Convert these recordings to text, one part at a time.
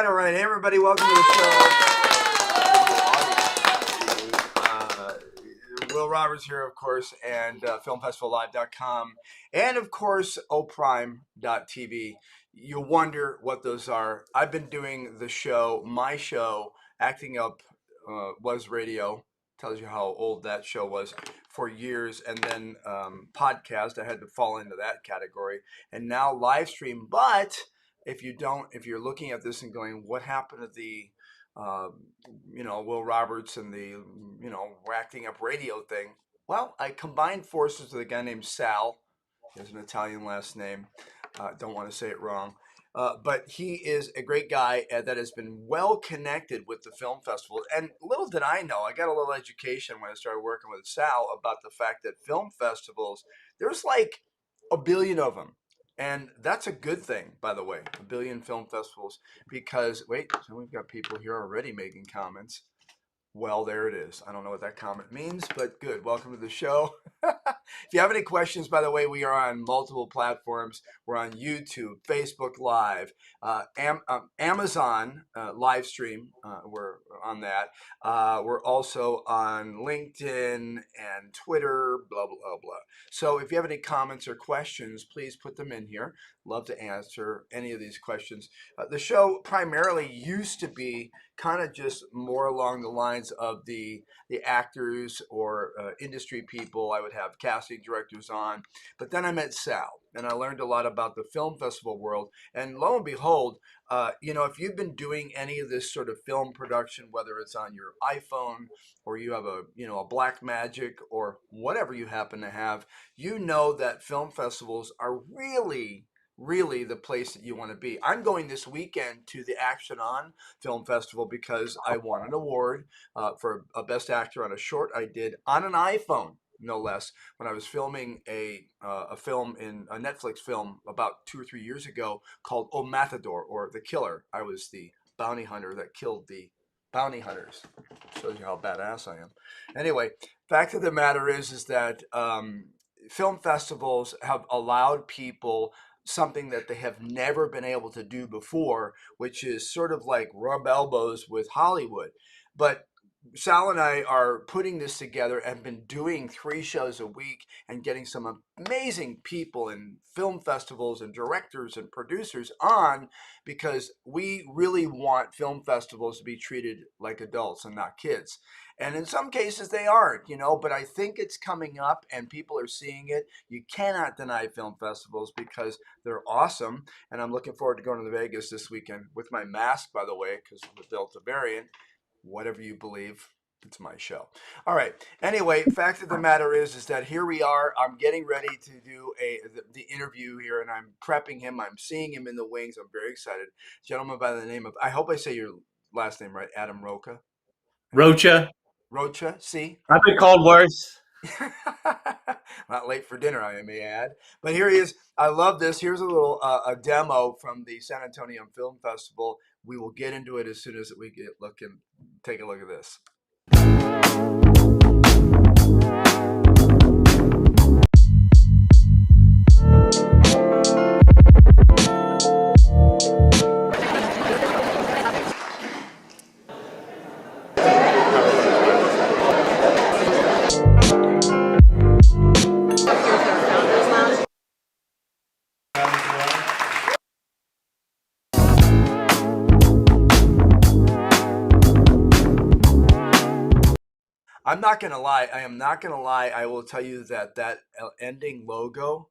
All right. Hey, everybody, welcome to the show. Will Roberts here, of course, and filmfestivallive.com, and of course, oprime.tv. You wonder what those are. I've been doing the show, my show, Acting Up Was Radio, tells you how old that show was, for years, and then podcast. I had to fall into that category, and now live stream. But if you're looking at this and going, what happened to the uh, Will Roberts and the Acting Up Radio thing? Well, I combined forces with a guy named Sal. He has an Italian last name. Don't want to say it wrong. But he is a great guy that has been well connected with the film festival. And little did I know, I got a little education when I started working with Sal about the fact that film festivals, there's like a billion of them. And that's a good thing, by the way, a billion film festivals, because, wait, so we've got people here already making comments. Well, there it is. I don't know what that comment means, but good. Welcome to the show. If you have any questions, by the way, we are on multiple platforms. We're on YouTube, Facebook Live, Amazon live stream. We're on that. We're also on LinkedIn and Twitter, blah, blah, blah, blah. So if you have any comments or questions, please put them in here. Love to answer any of these questions. The show primarily used to be kind of just more along the lines of the actors or industry people. I would have casting directors on, but then I met Sal and I learned a lot about the film festival world. And lo and behold, if you've been doing any of this sort of film production, whether it's on your iPhone or you have a Black Magic or whatever you happen to have, you know that film festivals are really the place that you want to be. I'm going this weekend to the Action On Film Festival because I won an award for a Best Actor on a short I did on an iPhone, no less, when I was filming a film in a Netflix film about 2 or 3 years ago called O Matador, or The Killer. I was the bounty hunter that killed the bounty hunters. Shows you how badass I am. Anyway, fact of the matter is that film festivals have allowed people something that they have never been able to do before, which is sort of like rub elbows with Hollywood. But Sal and I are putting this together and been doing 3 shows a week and getting some amazing people in film festivals and directors and producers on, because we really want film festivals to be treated like adults and not kids. And in some cases they aren't, but I think it's coming up and people are seeing it. You cannot deny film festivals because they're awesome. And I'm looking forward to going to Vegas this weekend with my mask, by the way, because of the Delta variant. Whatever you believe, it's my show. All right. Anyway, fact of the matter is that here we are. I'm getting ready to do the interview here, and I'm prepping him. I'm seeing him in the wings. I'm very excited. Gentleman by the name of, I hope I say your last name right, Adam Rocha. Rocha. Rocha, see? I've been called worse. Not late for dinner, I may add. But here he is. I love this. Here's a little a demo from the San Antonio Film Festival. We will get into it as soon as we take a look at this. I'm not going to lie. I am not going to lie. I will tell you that ending logo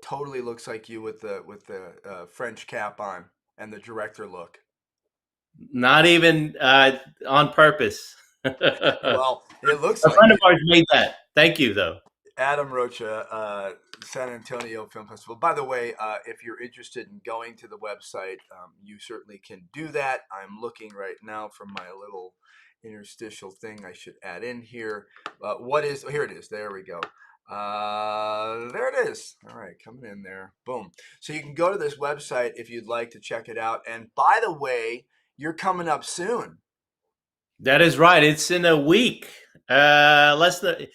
totally looks like you with the French cap on and the director look. Not even on purpose. Well, it looks a like friend it. of ours made that. Thank you, though. Adam Rocha, San Antonio Film Festival. By the way, if you're interested in going to the website, you certainly can do that. I'm looking right now for my little interstitial thing I should add in here. Here it is. There we go. There it is. All right, coming in there. Boom. So you can go to this website if you'd like to check it out. And by the way, you're coming up soon. That is right. It's in a week. Less than a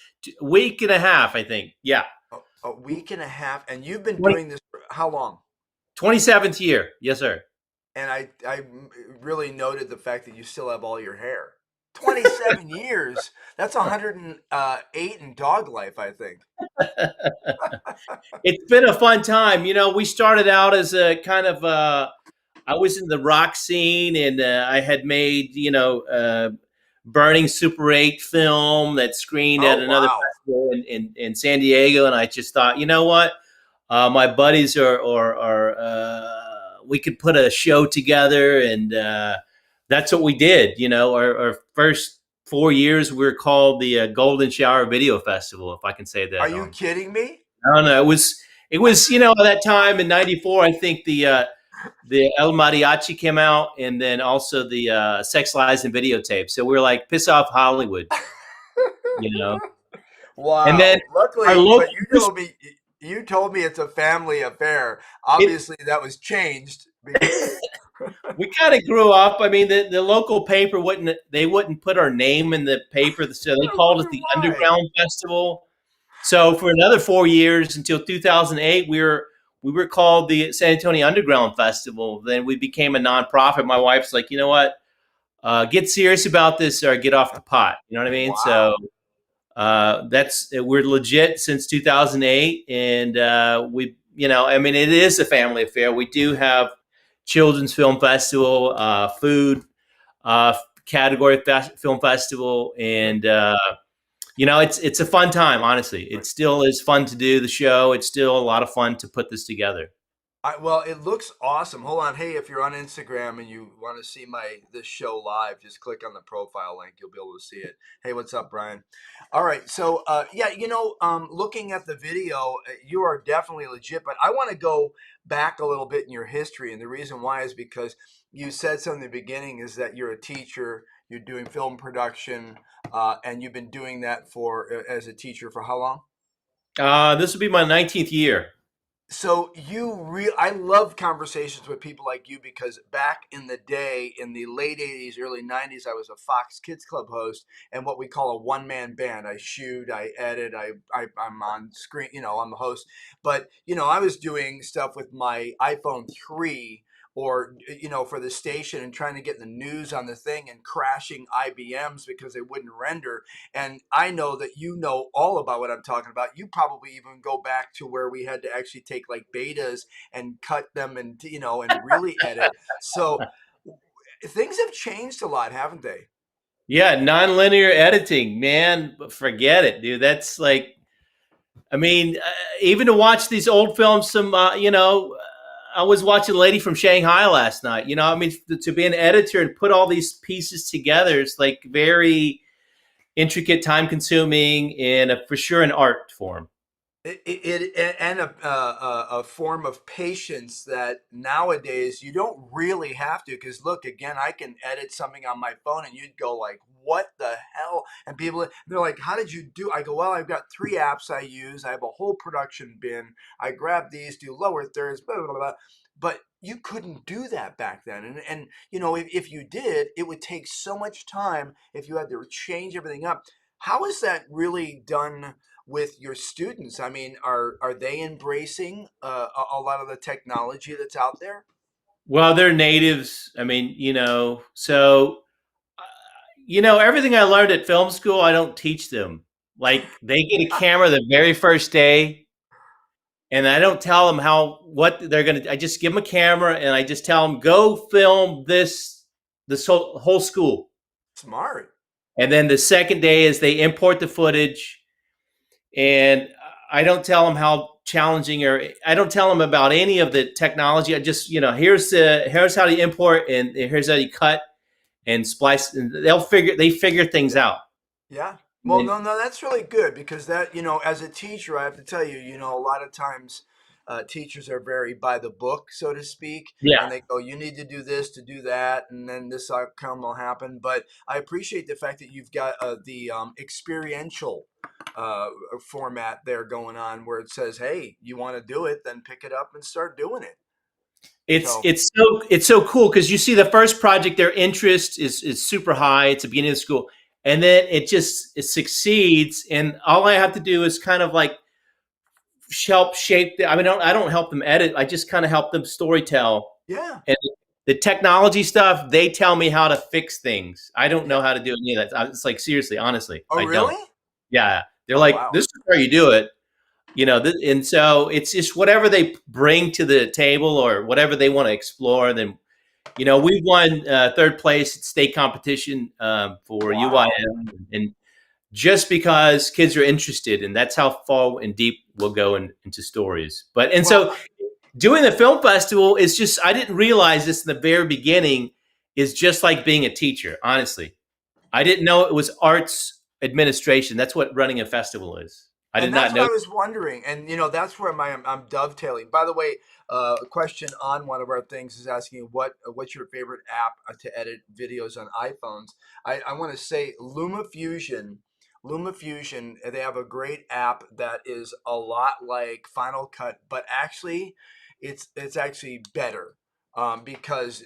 week and a half, I think. Yeah. A week and a half. And you've been doing this for how long? 27th year. Yes, sir. and really noted the fact that you still have all your hair. 27 years. That's 108 in dog life, I think. It's been a fun time. We started out as a kind of I was in the rock scene, and I had made Burning Super 8 film that screened at Oh, another wow. festival in San Diego, and I just thought, you know what, my buddies we could put a show together, and that's what we did. Our first 4 years we were called the Golden Shower Video Festival, if I can say Are that you on. kidding me? I don't know. It was that time in '94. I think the El Mariachi came out, and then also the Sex Lies and Videotape. So we were like, piss off Hollywood, you know. And then Wow. our Luckily, local but you told me it's a family affair. it, Obviously, that was changed because we kind of grew up. I mean, the local paper wouldn't put our name in the paper, so they I called it wonder the why. Underground Festival. So for another 4 years until 2008, we were called the San Antonio Underground Festival. Then we became a nonprofit. My wife's like, you know what? Get serious about this or get off the pot. You know what I mean? So Wow. that's we're legit since 2008, and I mean, it is a family affair. We do have children's film festival, food category film festival, and it's a fun time. Honestly, it still is fun to do the show. It's still a lot of fun to put this together. Well, it looks awesome. Hold on. Hey, if you're on Instagram and you want to see this show live, just click on the profile link. You'll be able to see it. Hey, what's up, Brian? All right. So, yeah, looking at the video, you are definitely legit. But I want to go back a little bit in your history, and the reason why is because you said something in the beginning is that you're a teacher. You're doing film production, and you've been doing that as a teacher for how long? This will be my 19th year. So I love conversations with people like you because back in the day, in the late '80s, early '90s, I was a Fox Kids Club host and what we call a one-man band. I shoot, I edit, I'm on screen, I'm the host. But I was doing stuff with my iPhone 3 or for the station and trying to get the news on the thing and crashing IBMs because they wouldn't render. And I know that you know all about what I'm talking about. You probably even go back to where we had to actually take like betas and cut them and and really edit. So things have changed a lot, haven't they? Yeah, nonlinear editing, man, forget it, dude. That's like, I mean, even to watch these old films, I was watching Lady from Shanghai last night. I mean, to be an editor and put all these pieces together is like very intricate, time consuming, and for sure an art form. And a form of patience that nowadays you don't really have to because look again I can edit something on my phone and you'd go like what the hell and they're like how did you do I go well I've got 3 apps I use I have a whole production bin I grab these do lower thirds blah blah blah, blah. But you couldn't do that back then and if you did it would take so much time if you had to change everything up. How is that really done with your students? I mean, are they embracing a lot of the technology that's out there? Well, they're natives. I mean, so everything I learned at film school, I don't teach them. Like they get a camera the very first day, and I don't tell them what they're gonna. I just give them a camera, and I just tell them go film this whole school. Smart. And then the second day is they import the footage, and I don't tell them how challenging or I don't tell them about any of the technology. I just here's how you import and here's how you cut and splice. And they figure things out. Yeah. Well, And no, that's really good because that, as a teacher, I have to tell you, a lot of times teachers are very by the book, so to speak, yeah, and they go, you need to do this to do that, and then this outcome will happen. But I appreciate the fact that you've got the experiential uh, format there going on where it says, hey, you want to do it, then pick it up and start doing it. it's So, it's so it's so cool because you see the first project, their interest is super high. It's the beginning of school, and then it succeeds, and all I have to do is kind of like help shape. I mean, I don't help them edit. I just kind of help them storytell yeah. The technology stuff, they tell me how to fix things. I don't know Yeah. how to do any of that. It's like seriously, honestly, Oh, I don't. really? Yeah, they're Oh, like, wow. this is how you do it, and so it's just whatever they bring to the table or whatever they want to explore. Then we won third place at state competition for Wow. UIM, and just because kids are interested, and that's how far and deep we'll go into stories. And Well, so doing the film festival is just, I didn't realize this in the very beginning, is just like being a teacher, honestly. I didn't know it was arts administration. That's what running a festival is. I and did that's not what know. I was wondering. And that's where I'm dovetailing. By the way, a question on one of our things is asking what's your favorite app to edit videos on iPhones. I want to say LumaFusion. LumaFusion, they have a great app that is a lot like Final Cut, but actually, it's actually better. Because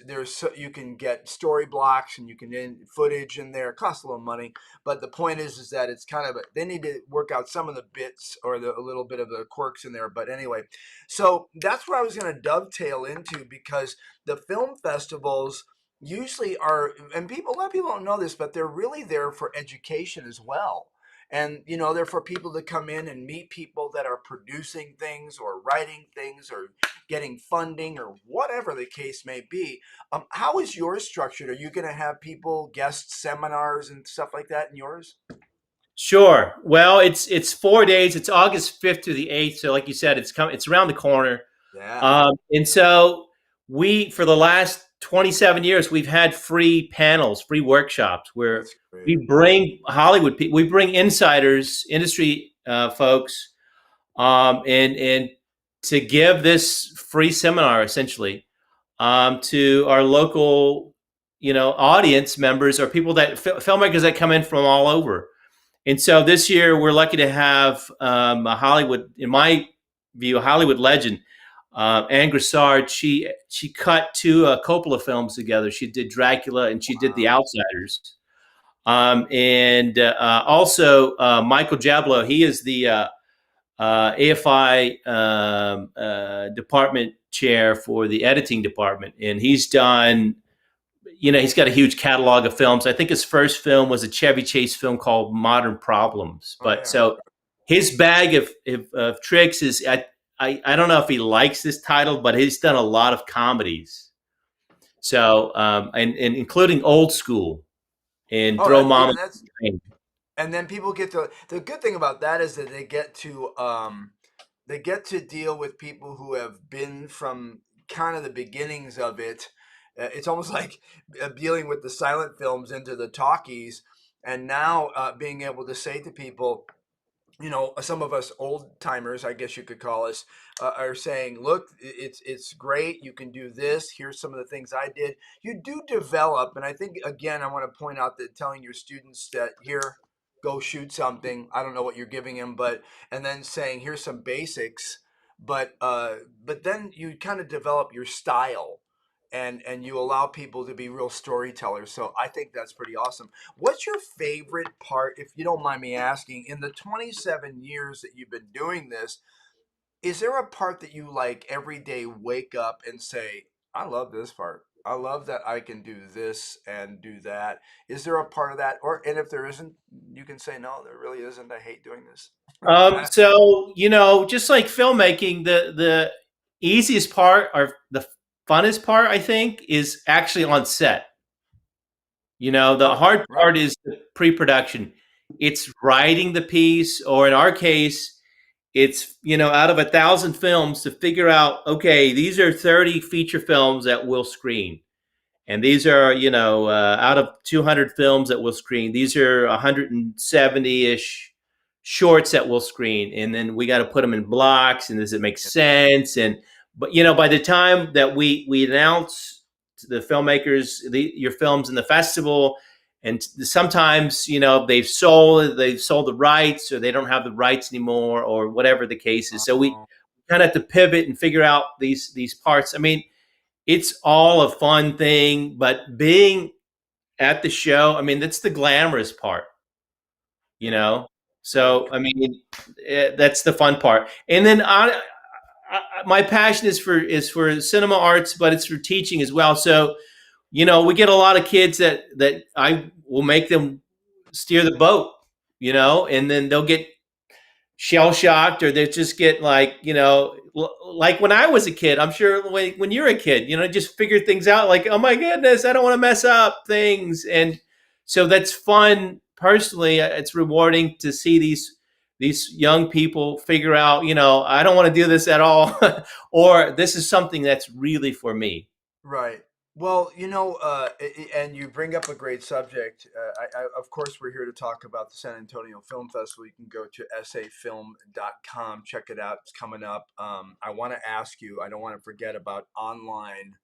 you can get story blocks and you can in footage in there. It costs a little money, but the point is that it's kind of they need to work out some of the bits or a little bit of the quirks in there. But anyway, so that's where I was going to dovetail into, because the film festivals usually are, and a lot of people don't know this, but they're really there for education as well. And they're for people to come in and meet people that are producing things or writing things or getting funding or whatever the case may be. How is yours structured? Are you going to have people guest seminars and stuff like that in yours? Sure. Well, it's 4 days. It's August 5th to the 8th. So, like you said, it's around the corner. Yeah, And so we, for the last 27 years, we've had free panels, free workshops where that's great. we bring Hollywood people, we bring insiders, industry folks, and to give this free seminar essentially to our local, audience members or people that filmmakers that come in from all over. And so this year we're lucky to have a Hollywood, in my view, a Hollywood legend, Anne Grissard. She cut two Coppola films together. She did Dracula and she did The Wow. Outsiders. And also Michael Jablow. He is the AFI department chair for the editing department, and he's done. He's got a huge catalog of films. I think his first film was a Chevy Chase film called Modern Problems. Oh But yeah. so his bag of tricks is, I don't know if he likes this title, but he's done a lot of comedies. So and including Old School and Oh, Throw Mama. and that's and then people get to the good thing about that is that they get to deal with people who have been from kind of the beginnings of it. It's almost like dealing with the silent films into the talkies, and now being able to say to people, some of us old timers, I guess you could call us, are saying, "Look, it's great. You can do this. Here's some of the things I did." You do develop, and I think again, I want to point out that telling your students that here, go shoot something. I don't know what you're giving them, but and then saying here's some basics, but then you kind of develop your style. And you allow people to be real storytellers. So I think that's pretty awesome. What's your favorite part, if you don't mind me asking, in the 27 years that you've been doing this? Is there a part that you like every day wake up and say, I love this part? I love that I can do this and do that. Is there a part of that? And if there isn't, you can say, no, there really isn't. I hate doing this. So just like filmmaking, the easiest part or the funnest part, I think, is actually on set. The Okay, hard right. part is the pre-production. It's writing the piece, or in our case, it's out of 1,000 films to figure out, okay, these are 30 feature films that will screen, and these are out of 200 films that will screen, these are 170-ish shorts that will screen, and then we got to put them in blocks, and does it make sense? And but by the time that we announce to the filmmakers your films in the festival, and sometimes they've sold the rights, or they don't have the rights anymore, or whatever the case is, so we Oh, kind of have to pivot and figure out these parts. I mean, it's all a fun thing, but being at the show, I mean, that's the glamorous part, you yeah. know? Very So, I mean, that's the fun part. And then my passion is for cinema arts, but it's for teaching as well. So we get a lot of kids that I will make them steer the boat, and then they'll get shell shocked, or they just get like, like when I was a kid. I'm sure when you're a kid, just figure things out, like, oh my goodness, I don't want to mess up things. And so that's fun. Personally, it's rewarding to see these young people figure out, I don't want to do this at all, or this is something that's really for me. Right. Well, and you bring up a great subject. Of course, we're here to talk about the San Antonio Film Festival. You can go to safilm.com, check it out. It's coming up. I want to ask you, I don't want to forget about online,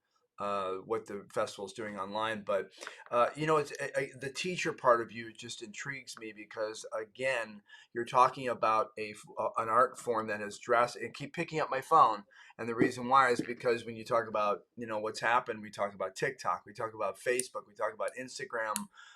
what the festival is doing online. But, the teacher part of you just intrigues me because, again, you're talking about an art form that has drastic, and keep picking up my phone. And the reason why is because when you talk about, what's happened, we talk about TikTok, we talk about Facebook, we talk about Instagram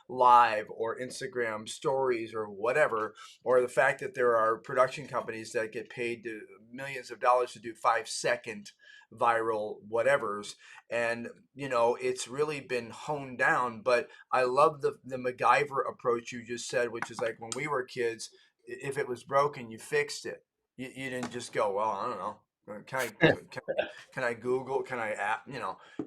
Live or Instagram Stories or whatever, or the fact that there are production companies that get paid millions of dollars to do 5-second viral whatevers. And, it's really been honed down. But I love the MacGyver approach you just said, which is like when we were kids, if it was broken, you fixed it. You didn't just go, well, I don't know. Can I Google? Can I app?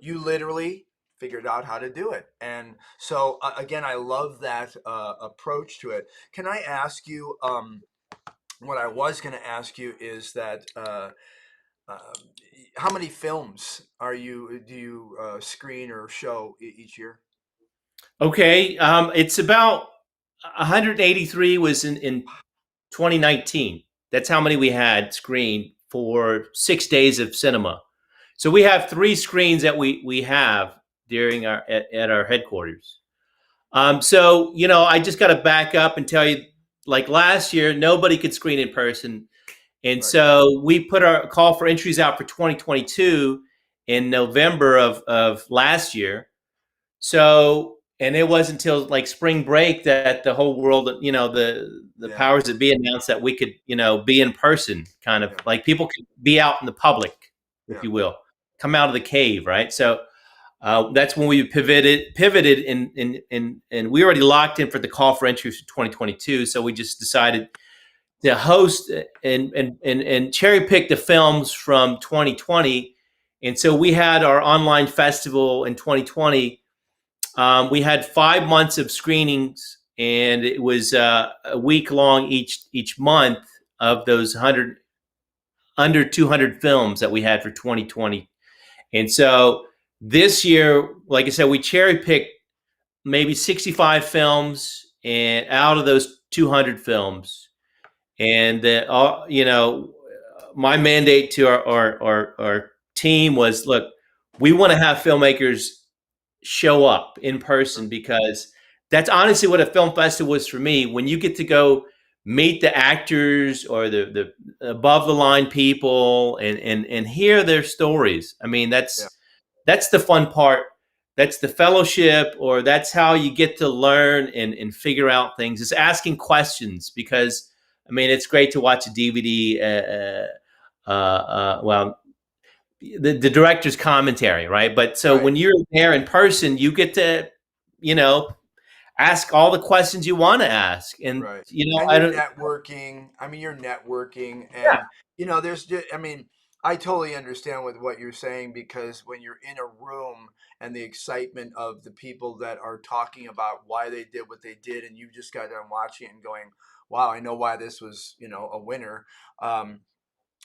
You literally figured out how to do it. And so, again, I love that approach to it. Can I ask you? What I was going to ask you is that uh, how many films do you screen or show each year? Okay, it's about 183 was in 2019. That's how many we had screened for 6 days of cinema. So we have three screens that we have during at our headquarters. So I just got to back up and tell you, like last year, nobody could screen in person, and Right. so we put our call for entries out for 2022 in November of last year. So, and it wasn't until like spring break that the whole world, the Yeah. powers that be announced that we could, be in person, kind of Yeah. like people could be out in the public, if Yeah. you will, come out of the cave, right? So that's when we pivoted, and we already locked in for the call for entry for 2022. So we just decided to host and cherry pick the films from 2020, and so we had our online festival in 2020. We had 5 months of screenings, and it was a week long each month of those 100 under 200 films that we had for 2020. And so this year, like I said, we cherry picked maybe 65 films, and out of those 200 films, and my mandate to our team was, look, we want to have filmmakers show up in person, because that's honestly what a film festival was for me. When you get to go meet the actors or the above the line people, and hear their stories. I mean, Yeah. that's the fun part. That's the fellowship, or that's how you get to learn and figure out things. Is asking questions, because I mean, it's great to watch a DVD. Well, the director's commentary, right? But so Right. when you're there in person, you get to, you know, ask all the questions you want to ask, and Right. And I you're don't. networking. I mean, you're networking, Yeah, and there's just, I mean, I totally understand with what you're saying because when you're in a room and the excitement of the people that are talking about why they did what they did, and you just got done watching it and going, "Wow, I know why this was, a winner." Um,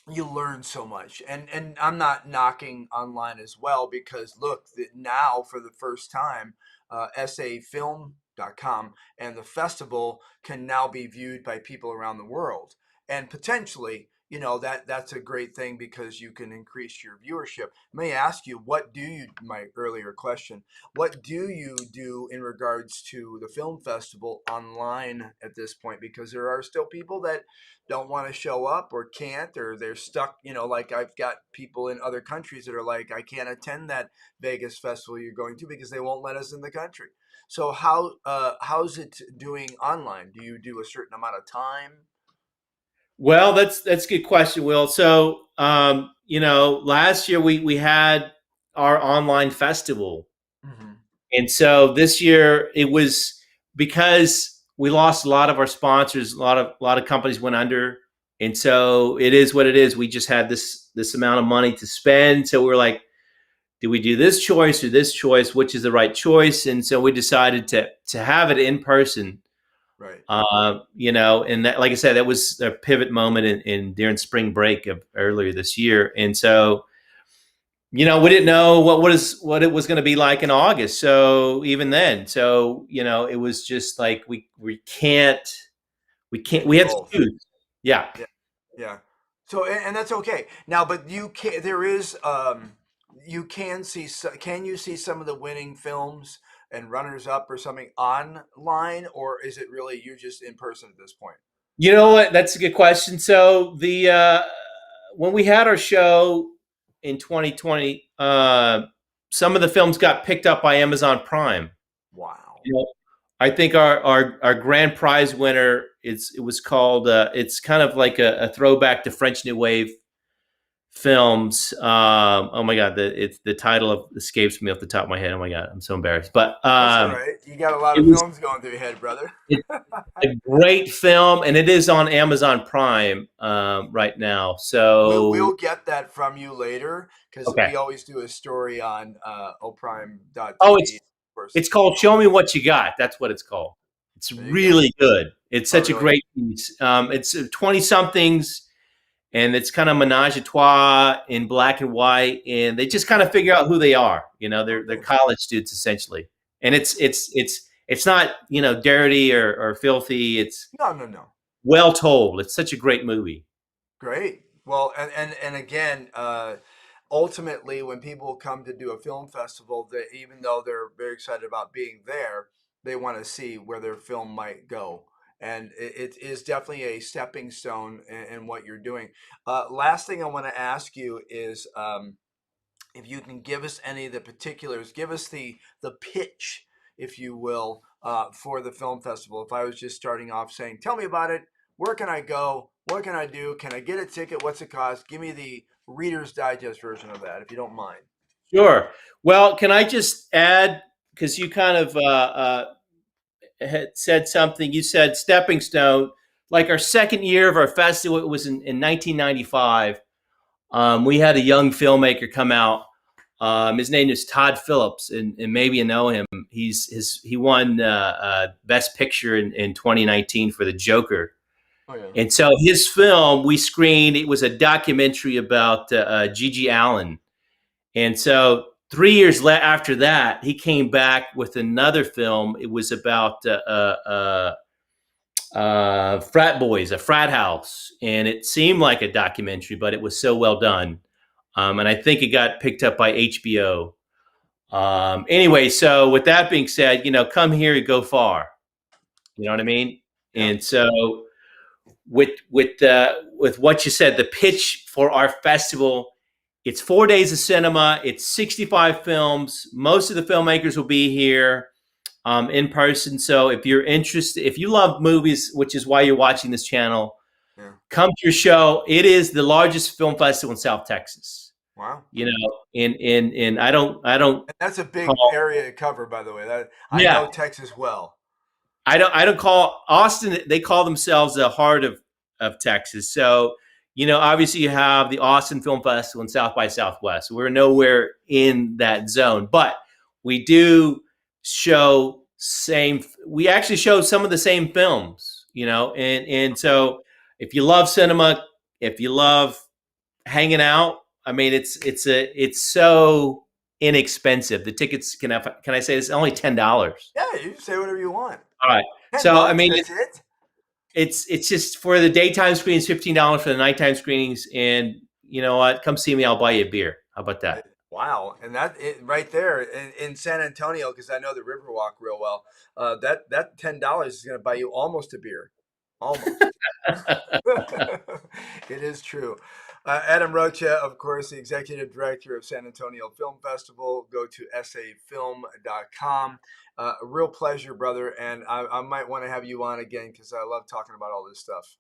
you learn so much, and I'm not knocking online as well because look, now for the first time, safilm.com and the festival can now be viewed by people around the world, and potentially, that's a great thing because you can increase your viewership. Let me ask you, my earlier question, what do you do in regards to the film festival online at this point, because there are still people that don't want to show up or can't, or they're stuck, like I've got people in other countries that are like, I can't attend that Vegas festival you're going to because they won't let us in the country. So how's it doing online? Do you do a certain amount of time? Well, that's a good question, Will. So, last year we had our online festival, Hmm. and so this year it was because we lost a lot of our sponsors, a lot of companies went under, and so it is what it is. We just had this amount of money to spend, so we were like, do we do this choice or this choice? Which is the right choice? And so we decided to have it in person. Right. And that, like I said, that was a pivot moment in during spring break of earlier this year, and so we didn't know what it was going to be like in August. So even then, it was just like we can't Can't do we had to both. choose. Yeah. Yeah. Yeah. So and that's okay. Now, but you can there is you can see can you see some of the winning films and runners up or something online, or is it really you just in person at this point? You know what? That's a good question. So the when we had our show in 2020, some of the films got picked up by Amazon Prime. Wow. You know, I think our grand prize winner it was called it's kind of like a throwback to French New Wave films. Oh my god, the title of escapes me off the top of my head. Oh my god, I'm so embarrassed. But That's all right. You got a lot it of was films going through your head, brother. it's a great film, and it is on Amazon Prime right now. We'll So get that from you later because okay. we always do a story on Oh, oprime.tv. Of course, it's called Show Me What You Got. That's what it's called. It's there you go. really good. It's Oh, such a really? great piece. It's 20 somethings, and it's kind of menage a trois in black and white, and they just kind of figure out who they are. They're Okay. college students essentially, and it's not dirty or filthy. It's No, no, no. well told. It's such a great movie. Great. Well, and again, ultimately, when people come to do a film festival, they even though they're very excited about being there, they want to see where their film might go, and it is definitely a stepping stone in what you're doing. Last thing I want to ask you is. If you can give us any of the particulars, give us the pitch, if you will, for the film festival. If I was just starting off saying, "Tell me about it. Where can I go? What can I do? Can I get a ticket? What's it cost?" Give me the Reader's Digest version of that, if you don't mind. Sure. Well, can I just add because you kind of had said something. You said stepping stone. Like our second year of our festival, it was in 1995. We had a young filmmaker come out. His name is Todd Phillips, and maybe you know him. He won Best Picture in 2019 for The Joker. Oh yeah. And so his film we screened. It was a documentary about Gigi Allen. And so 3 years after that, he came back with another film. It was about frat boys, a frat house, and it seemed like a documentary, but it was so well done. And I think it got picked up by HBO. Anyway, so with that being said, come here, you go far. You know what I mean? Yeah. And so with what you said, the pitch for our festival, it's 4 days of cinema. It's 65 films. Most of the filmmakers will be here in person. So if you're interested, if you love movies, which is why you're watching this channel, Yeah. come to your show. It is the largest film festival in South Texas. Wow. In I don't And that's a big call area to cover, by the way. That I yeah know Texas well. I don't call Austin. They call themselves the heart of Texas. So obviously you have the Austin Film Festival and South by Southwest. We're nowhere in that zone, but we do show same. We actually show some of the same films. And so if you love cinema, if you love hanging out, I mean, it's so inexpensive. The tickets can I say this? Only $10. Yeah, you can say whatever you want. All right. Ten So I bucks. mean, That's it. it's just for the daytime screenings, $15 for the nighttime screenings, and you know what? Come see me. I'll buy you a beer. How about that? Wow, and right there in San Antonio, because I know the Riverwalk real well. That $10 is going to buy you almost a beer, almost. It is true. Adam Rocha, of course, the executive director of San Antonio Film Festival. Go to safilm.com. A real pleasure, brother, and I might want to have you on again because I love talking about all this stuff.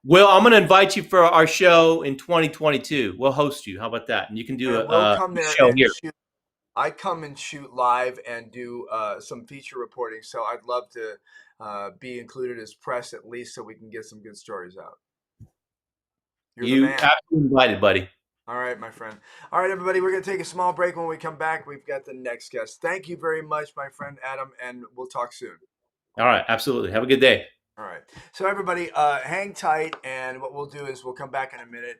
Well, I'm going to invite you for our show in 2022. We'll host you. How about that? And you can do And we'll a come there show and here. shoot. I come and shoot live and do some feature reporting. So I'd love to be included as press at least, so we can get some good stories out. You're the You man. absolutely invited, buddy. All right, my friend. All right, everybody, we're going to take a small break. When we come back, we've got the next guest. Thank you very much, my friend Adam, and we'll talk soon. All right, absolutely. Have a good day. All right. So everybody, hang tight, and what we'll do is we'll come back in a minute.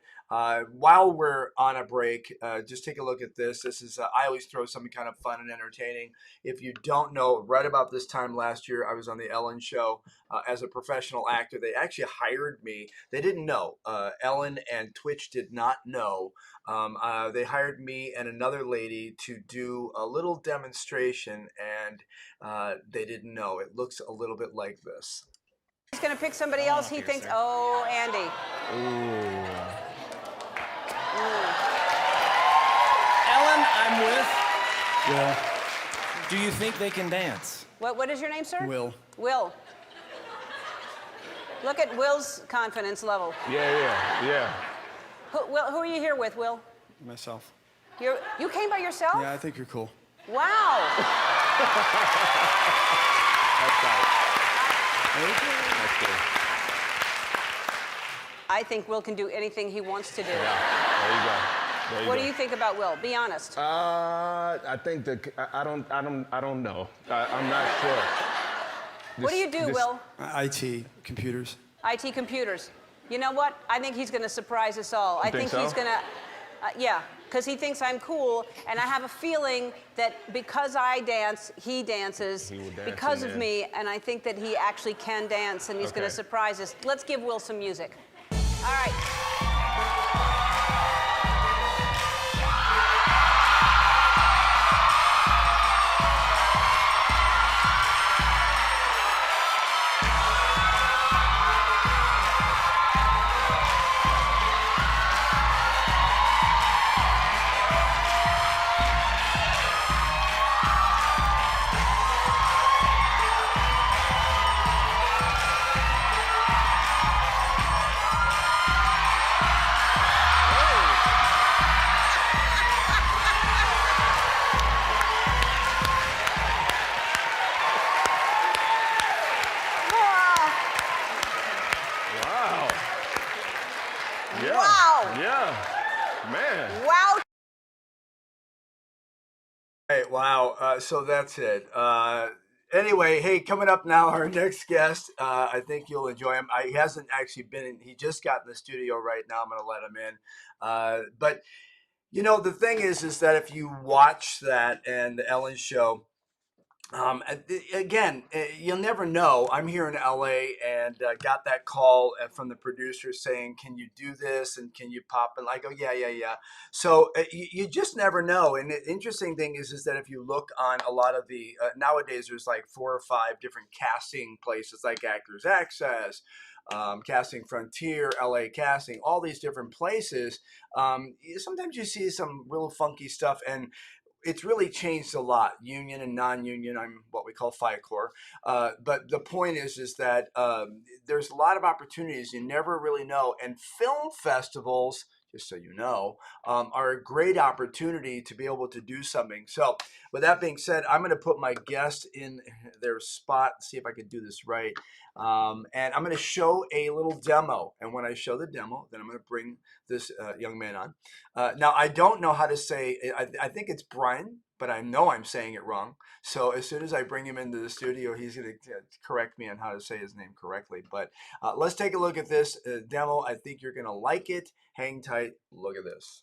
While we're on a break, just take a look at this. This is I always throw something kind of fun and entertaining. If you don't know, right about this time last year, I was on the Ellen Show as a professional actor. They actually hired me. They didn't know. Ellen and Twitch did not know. They hired me and another lady to do a little demonstration, and they didn't know. It looks a little bit like this. He's going to pick somebody else. He thinks, oh, Andy. Ellen, I'm with. Will. Do you think they can dance? What is your name, sir? Will. Will. Look at Will's confidence level. Yeah. Who are you here with, Will? Myself. You came by yourself? Yeah, I think you're cool. Wow. I think Will can do anything he wants to do. There you go. What do you think about Will? Be honest. I think I don't know. I'm not sure. What do you do, Will? IT, computers. IT computers. You know what? I think he's going to surprise us all. I think so? he's going to, yeah, because he thinks I'm cool, and I have a feeling that because I dance, he dances He will dance because in of there. me, and I think that he actually can dance, and he's going to Okay. surprise us. Let's give Will some music. All right. Wow. Yeah. Wow. Yeah. Man. Wow. Hey, wow. So that's it. Anyway, hey, coming up now, our next guest. I think you'll enjoy him. He hasn't actually been in. He just got in the studio right now. I'm going to let him in. But you know, the thing is that if you watch that and the Ellen Show, again, you'll never know. I'm here in LA and got that call from the producer saying, "Can you do this? And can you pop?" And I go, "Yeah." So you just never know. And the interesting thing is that if you look on a lot of the nowadays, there's like 4 or 5 different casting places, like Actors Access, Casting Frontier, LA Casting, all these different places. Sometimes you see some real funky stuff, and it's really changed a lot, union and non-union. I'm what we call FICOR. But the point is that there's a lot of opportunities. You never really know. And film festivals, just so you know, are a great opportunity to be able to do something. So with that being said, I'm going to put my guest in their spot, see if I can do this right. And I'm going to show a little demo. And when I show the demo, then I'm going to bring this young man on. Now, I don't know how to say, I think it's Brian, but I know I'm saying it wrong. So as soon as I bring him into the studio, he's going to correct me on how to say his name correctly. But let's take a look at this demo. I think you're going to like it. Hang tight. Look at this.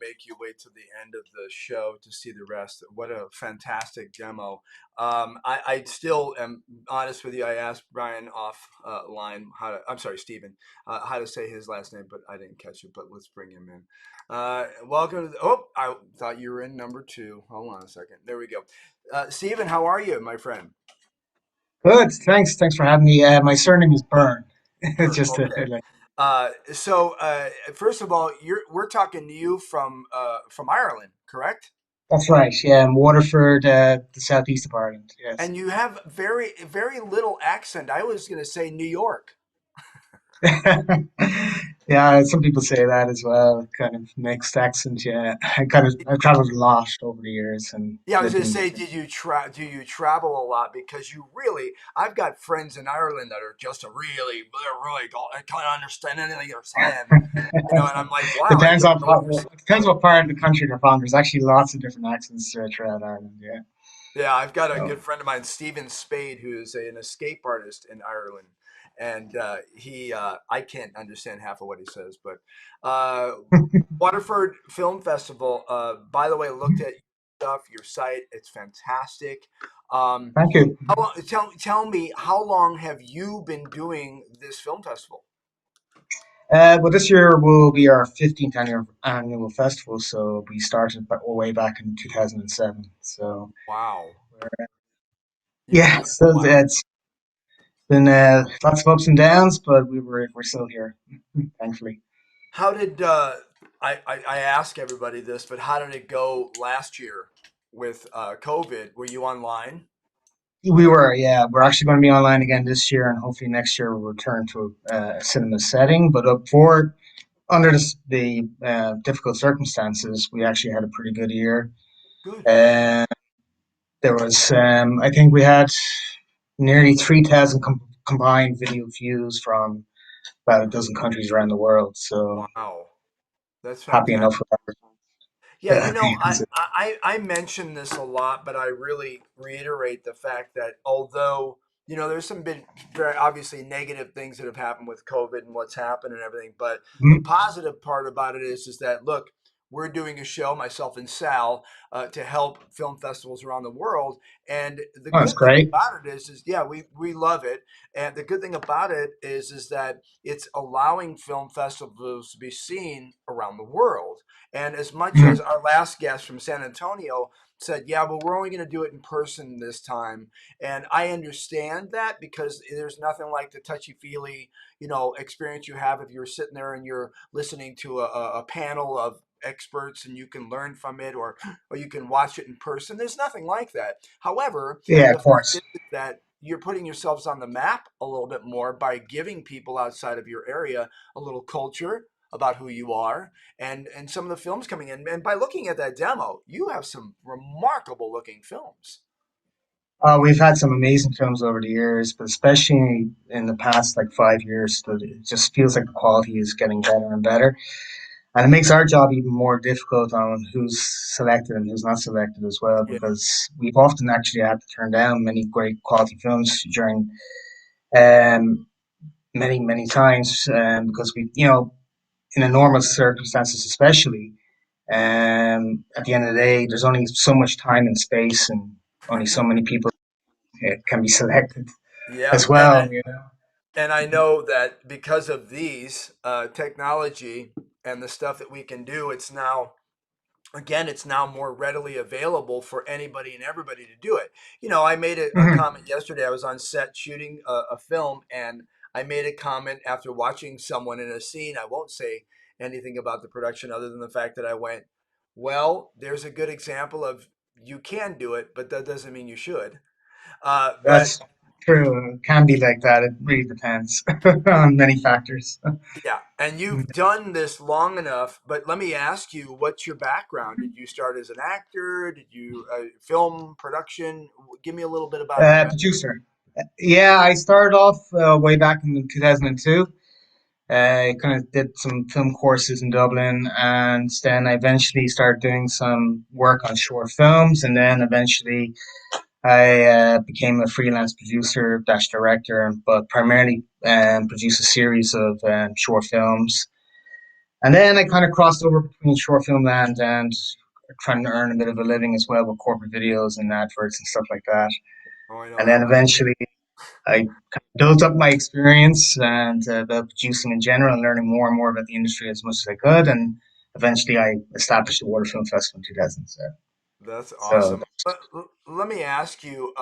make you wait till the end of the show to see the rest. What a fantastic demo. I still am honest with you. I asked Brian off line I'm sorry, Steven, how to say his last name, but I didn't catch it. But let's bring him in. Welcome to I thought you were in number 2. Hold on a second. There we go. Steven, how are you, my friend? Good, thanks. Thanks for having me. My surname is Byrne. Bern. Just Okay. like, First of all, we're talking to you from Ireland, correct? that's right. Yeah, I'm Waterford, the southeast of Ireland. Yes. And you have very little accent. I was going to say New York. Yeah, some people say that as well. Kind of mixed accent. Yeah, I've traveled a lot over the years and Yeah, I was lived going to in. say, do you travel a lot? Because I've got friends in Ireland that are just they're really, I can't understand anything you're saying. And I'm like, wow, I Depends don't on know what you're saying. depends what part of the country they're from. There's actually lots of different accents throughout Ireland. Yeah. Yeah, I've got a good So. friend of mine, Stephen Spade, who is an escape artist in Ireland, and I can't understand half of what he says. But uh, Waterford Film Festival, by the way, looked at your site. It's fantastic. Thank you. How long, tell me, how long have you been doing this film festival? Well, this year will be our 15th annual festival. So we started way back in 2007. So Wow, yeah, so wow. it's been lots of ups and downs, but we're still here, thankfully. How did I ask everybody this, but how did it go last year with COVID? Were you online? Yeah, we're actually going to be online again this year, and hopefully next year we'll return to a cinema setting. But for under the difficult circumstances, we actually had a pretty good year. Good. Uh, there was, I think, we had nearly 3,000 combined video views from about a dozen countries around the world. So Wow, that's happy fantastic. enough with that. Yeah, I mention this a lot, but I really reiterate the fact that although, there's some big, very obviously negative things that have happened with COVID and what's happened and everything, but the Mhm. positive part about it is that, look, we're doing a show, myself and Sal, to help film festivals around the world. And the Oh, that's good thing great. about it is yeah, we love it. And the good thing about it is that it's allowing film festivals to be seen around the world. And as much as Mhm. our last guest from San Antonio said, yeah, but we're only going to do it in person this time. And I understand that because there's nothing like the touchy feely, experience you have if you're sitting there and you're listening to a panel of experts and you can learn from it or you can watch it in person. There's nothing like that. However, Yeah, the of fact course. is that you're putting yourselves on the map a little bit more by giving people outside of your area a little culture about who you are and some of the films coming in. And by looking at that demo, you have some remarkable looking films. We've had some amazing films over the years, but especially in the past like 5 years, that it just feels like the quality is getting better and better. And it makes our job even more difficult on who's selected and who's not selected as well, Yeah, because we've often actually had to turn down many great quality films during um, many times because in a normal circumstances, especially, at the end of the day, there's only so much time and space, and only so many people can be selected yeah, as well. You know. and I know that because of these technology and the stuff that we can do, it's now more readily available for anybody and everybody to do it. I made a Mhm. comment yesterday. I was on set shooting a film, and I made a comment after watching someone in a scene. I won't say anything about the production other than the fact that I went, well, there's a good example of you can do it, but that doesn't mean you should. But That's true. It can be like that. It really depends on many factors. yeah, and you've done this long enough, but let me ask you, what's your background? Did you start as an actor? Did you film production? Give me a little bit about your background. Producer. Yeah, I started off way back in 2002. I kind of did some film courses in Dublin, and then I eventually started doing some work on short films, and then eventually I became a freelance producer dash director, but primarily produced a series of short films. And then I kind of crossed over between short film land and trying to earn a bit of a living as well with corporate videos and adverts and stuff like that. Oh, I know And that then one. eventually I kind of built up my experience and about producing in general and learning more and more about the industry as much as I could. And eventually I established the Water Film Festival in 2007. That's So awesome. Let me ask you,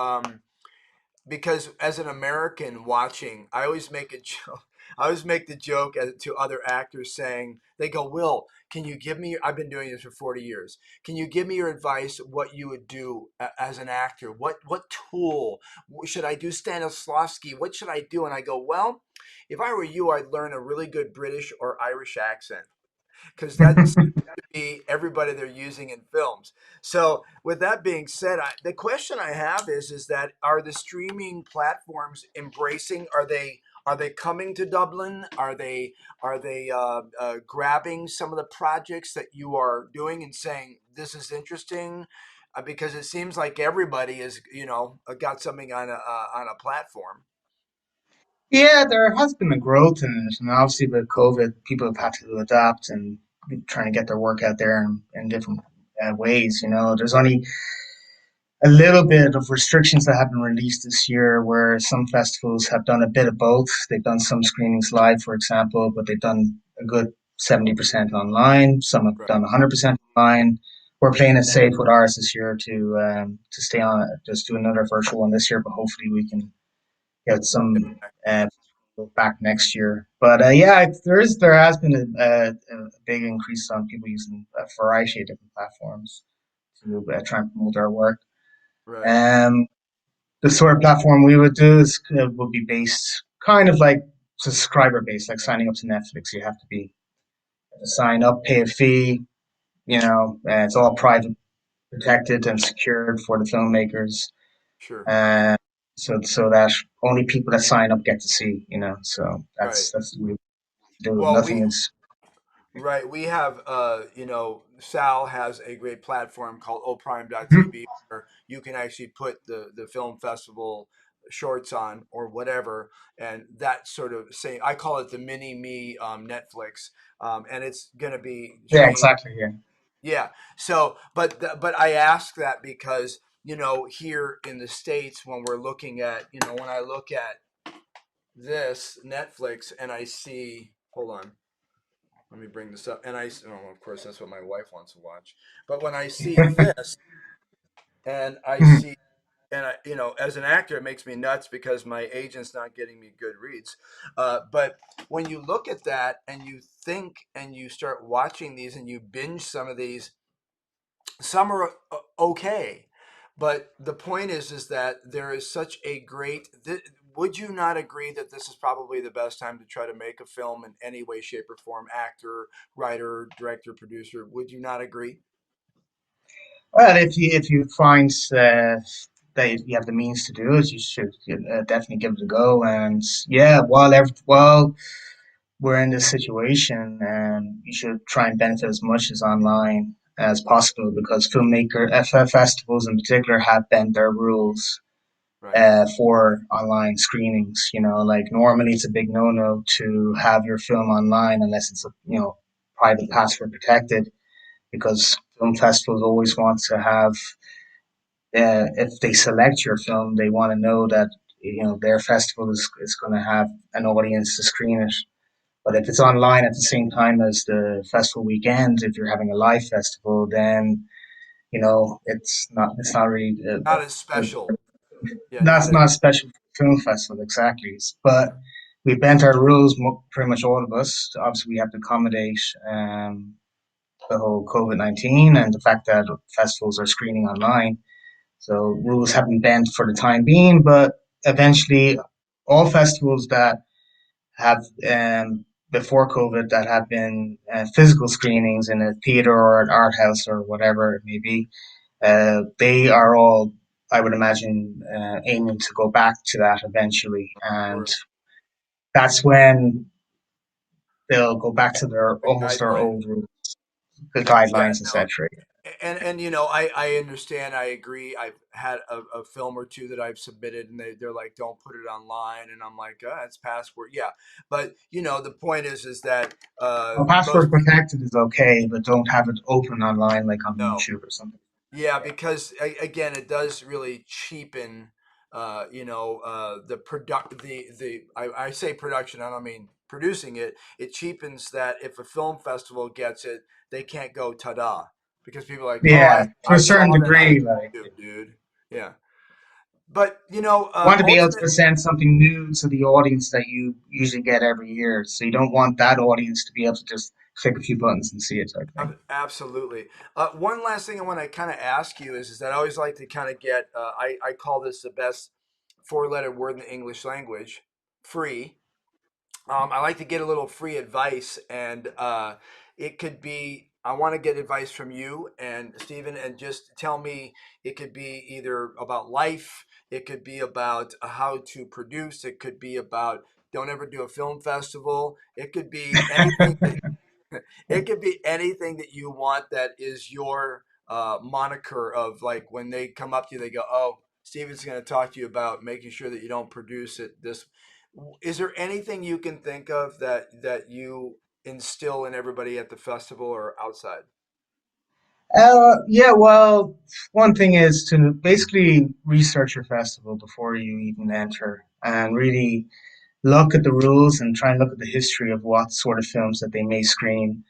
because as an American watching, I always make a joke. I always make the joke to other actors saying, they go, Will, can you give me, I've been doing this for 40 years. Can you give me your advice what you would do as an actor? What tool? Should I do Stanislavski? What should I do? And I go, well, if I were you, I'd learn a really good British or Irish accent because that seems to be everybody they're using in films. So with that being said, the question I have is that are the streaming platforms embracing? Are they coming to Dublin? Are they grabbing some of the projects that you are doing and saying this is interesting? Because it seems like everybody is got something on a platform. yeah, there has been a growth in it, and obviously with COVID, people have had to adapt and trying to get their work out there in different ways. You know, there's only a little bit of restrictions that have been released this year where some festivals have done a bit of both. They've done some screenings live, for example, but they've done a good 70% online. Some have Right. done 100% online. We're playing it safe with ours this year to stay on it. Just do another virtual one this year, but hopefully we can get some uh, back next year. But yeah, there has been a big increase on people using a variety of different platforms to try and promote our work. Right. Um, the sort of platform we would do is would be based kind of like subscriber based, like signing up to Netflix. You have to be sign up, pay a fee. You know, it's all private, protected, and secured for the filmmakers. Sure. Uh, so that only people that sign up get to see. You know, so Right. that's what we do. Well, Nothing we is. Right. We have, Sal has a great platform called Mhm. oprime.tv where you can actually put the film festival shorts on or whatever. And that sort of say, I call it the mini me Netflix. And it's going to be Yeah, changed. exactly. Yeah. Yeah. So, but I ask that because, here in the States, when we're looking at, when I look at this Netflix and I see, hold on. Let me bring this up. And of course, that's what my wife wants to watch. But when I see this, and I Mhm. see, and as an actor, it makes me nuts because my agent's not getting me good reads. But when you look at that and you think and you start watching these and you binge some of these, some are okay, but the point is that there is such a great. Would you not agree that this is probably the best time to try to make a film in any way, shape, or form? Actor, writer, director, producer. Would you not agree? Well, if you find that you have the means to do it, you should definitely give it a go. And yeah, while we're in this situation, you should try and benefit as much as online as possible because filmmaker FF festivals in particular have bent their rules Right. for online screenings. You know, like normally it's a big no-no to have your film online unless it's a private password protected because film festivals always want to have if they select your film, they want to know that their festival is going to have an audience to screen it. But if it's online at the same time as the festival weekend, if you're having a live festival, then it's not really Not as a special. Yeah, not that's as not a special film festival exactly. But we bent our rules, pretty much all of us. Obviously, we have to accommodate the whole COVID-19 and the fact that festivals are screening online. So rules haven't bent for the time being, but eventually, all festivals that have before COVID that have been physical screenings in a theater or an art house or whatever it may be, they are all, I would imagine, aiming to go back to that eventually, and sure. that's when they'll go back to their The almost their guideline. old rules, the Yeah, guidelines, no, etc. And you know, I understand, I agree. I've had a film or two that I've submitted, and they're like, don't put it online, and I'm like, it's password, yeah. But you know, the point is that Well, most password people protected is okay, but don't have it open online like on know. YouTube or something. Yeah, because again, it does really cheapen, the I say production. I don't mean producing it. It cheapens that if a film festival gets it, they can't go ta-da, because people are like, oh, Yeah, to a I saw certain that on degree, like YouTube, dude. Yeah, but you know, want to be able to ultimately, present something new to the audience that you usually get every year. So you don't want that audience to be able to just click a few buttons and see it type thing. absolutely. One last thing I want to kind of ask you is that I always like to kind of get. I call this the best four-letter word in the English language, free. I like to get a little free advice, and it could be I want to get advice from you and Stephen, and just tell me. It could be either about life, it could be about how to produce, it could be about don't ever do a film festival, it could be anything that it could be anything that you want that is your moniker of like when they come up to you, they go, "Oh, Steven's going to talk to you about making sure that you don't produce it." This is there anything you can think of that you instill in everybody at the festival or outside? Yeah, well, one thing is to basically research your festival before you even enter and really look at the rules and try and look at the history of what sort of films that they may screen.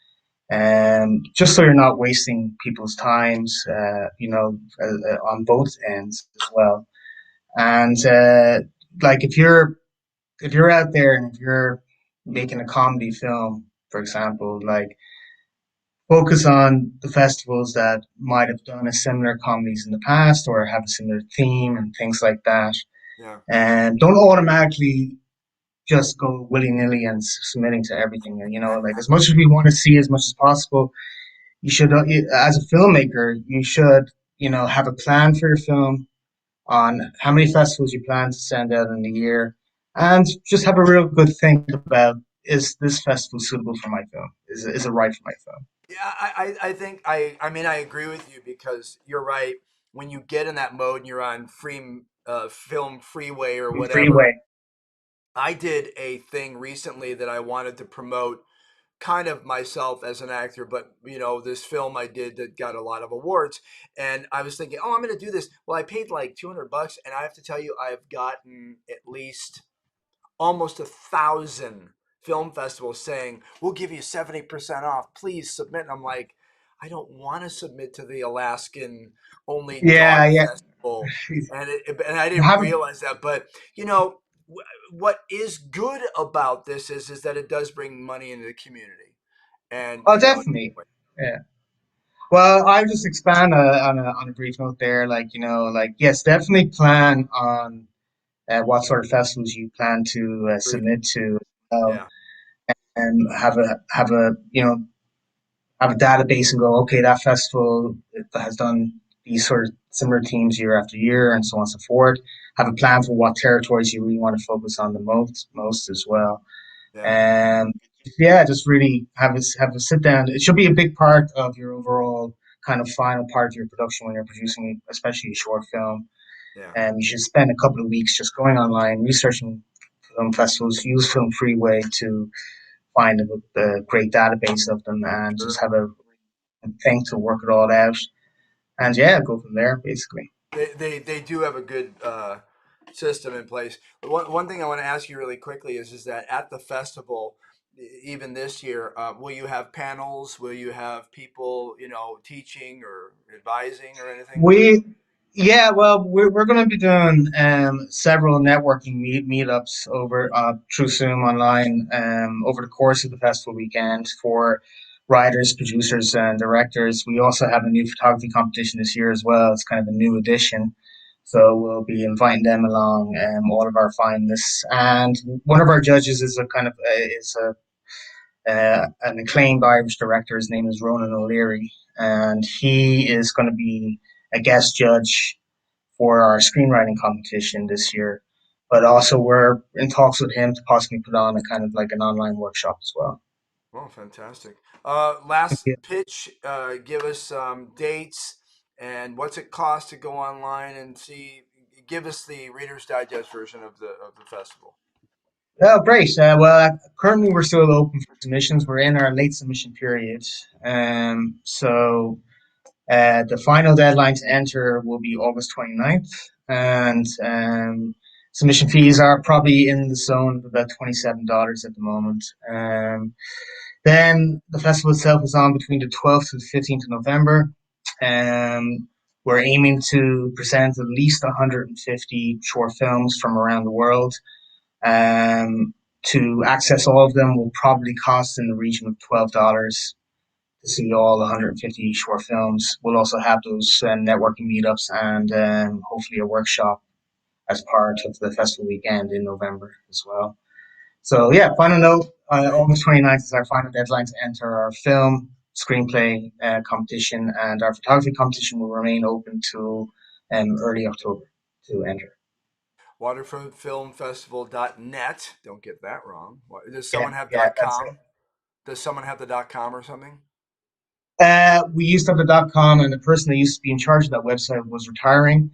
Just so you're not wasting people's times, on both ends as well. And like if you're out there and if you're making a comedy film, for example, like focus on the festivals that might have done a similar comedies in the past or have a similar theme and things like that. Yeah, And don't automatically just go willy nilly and submitting to everything. And, like as much as we want to see as much as possible, you should, as a filmmaker, you should, have a plan for your film on how many festivals you plan to send out in a year, and just have a real good think about is this festival suitable for my film? Is it right for my film? yeah. I think I mean I agree with you because you're right. When you get in that mode and you're on free film freeway or whatever, Freeway. I did a thing recently that I wanted to promote kind of myself as an actor, but you know, this film I did that got a lot of awards, and I was thinking, oh, I'm going to do this. Well, I paid like $200, and I have to tell you, I've gotten at least almost 1,000 film festivals saying we'll give you 70% off. Please submit. And I'm like, I don't want to submit to the Alaskan only Yeah, dog yeah. festival, and I You didn't have realize that. But you know, what is good about this is that it does bring money into the community, and Oh, you know, definitely. Yeah. Well, I'll just expand on a brief note there. Like, like yes, definitely plan on what sort of festivals you plan to submit to, yeah, and have a have a database and go, okay, that festival has done these sort of similar themes year after year, and so on and so forth. Have a plan for what territories you really want to focus on the most as well. yeah, And yeah, just really have a sit down. It should be a big part of your overall kind of final part of your production when you're producing, especially a short film. yeah. And you should spend a couple of weeks just going online, researching film festivals, use Film Freeway to find a great database of them, and just Sure. have a thing to work it all out. And yeah, go from there basically. They do have a good system in place. One thing I want to ask you really quickly is that at the festival, even this year, will you have panels? Will you have people, you know, teaching or advising or anything? We, yeah, well, we're going to be doing several networking meetups over through Zoom online over the course of the festival weekend for writers, producers, and directors. We also have a new photography competition this year as well. It's kind of a new addition. So we'll be inviting them along, all of our finalists, and one of our judges is a kind of is a an acclaimed Irish director. His name is Ronan O'Leary, and he is going to be a guest judge for our screenwriting competition this year. But also, we're in talks with him to possibly put on a kind of like an online workshop as well. Well, fantastic. Last pitch. Give us dates and what's it cost to go online and see. Give us the Reader's Digest version of the festival. Oh, great. Well, currently we're still open for submissions. We're in our late submission period. So the final deadline to enter will be August 29th. And submission fees are probably in the zone of about $27 at the moment. Then the festival itself is on between the 12th to the 15th of November. Um, we're aiming to present at least 150 short films from around the world. Um, to access all of them will probably cost in the region of $12 to see all 150 short films. We'll also have those networking meetups and hopefully a workshop as part of the festival weekend in November as well. So yeah, final note, Great. August 29th is our final deadline to enter our film, screenplay competition, and our photography competition will remain open till early October to enter. Waterfrontfilmfestival.net. Don't get that wrong. Does Yeah, someone have yeah, that's it. .com? Does someone have the .com or something? We used to have the .com, and the person that used to be in charge of that website was retiring,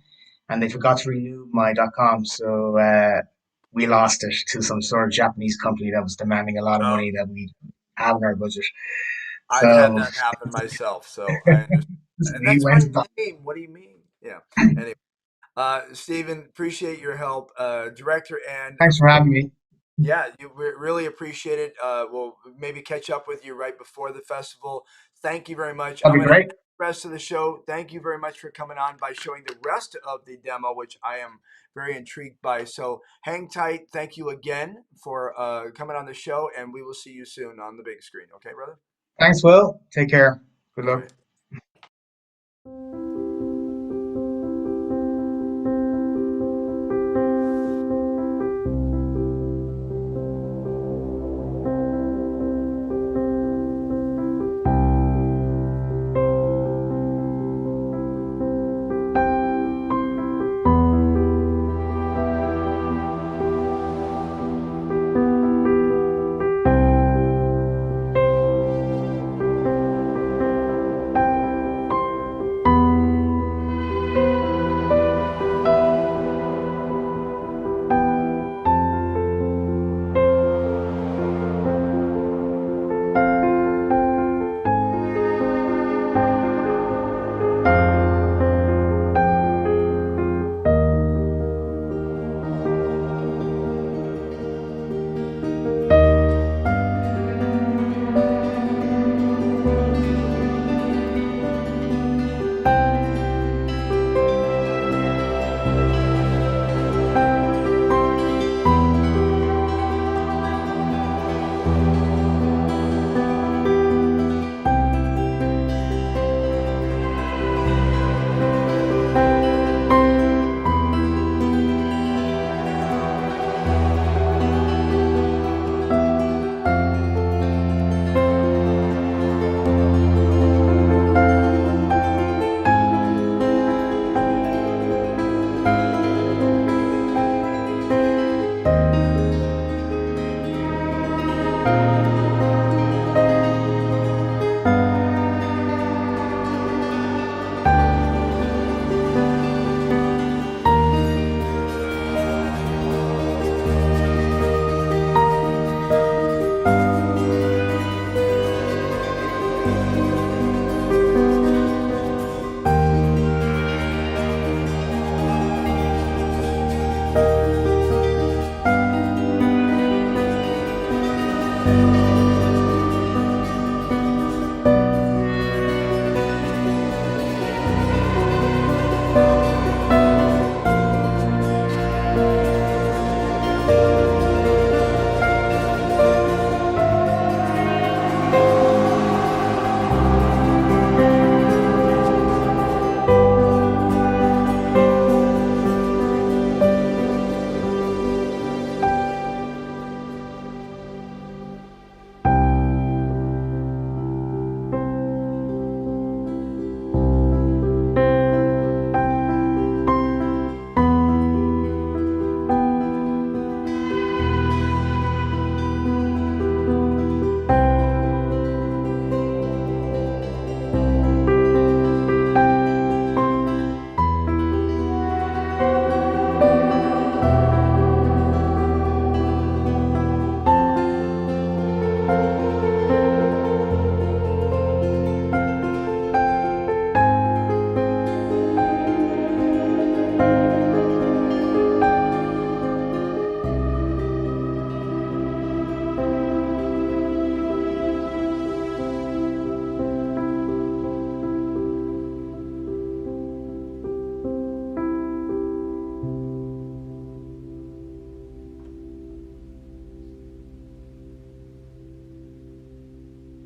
and they forgot to renew my .com, so we lost it to some sort of Japanese company that was demanding a lot of Oh, money that we have in our budget. I've had So that happen myself, so I understand. And we that's my went to name. What do you mean? Yeah. Anyway, Stephen, appreciate your help, director, and Thanks of for course, having me. yeah, we really appreciate it. We'll maybe catch up with you right before the festival. Thank you very much. That'd I'm be going to great. end the rest of the show. Thank you very much for coming on by showing the rest of the demo, which I am very intrigued by. So hang tight. Thank you again for coming on the show, and we will see you soon on the big screen. Okay, brother? Thanks, Will. Take care. Good All luck. right.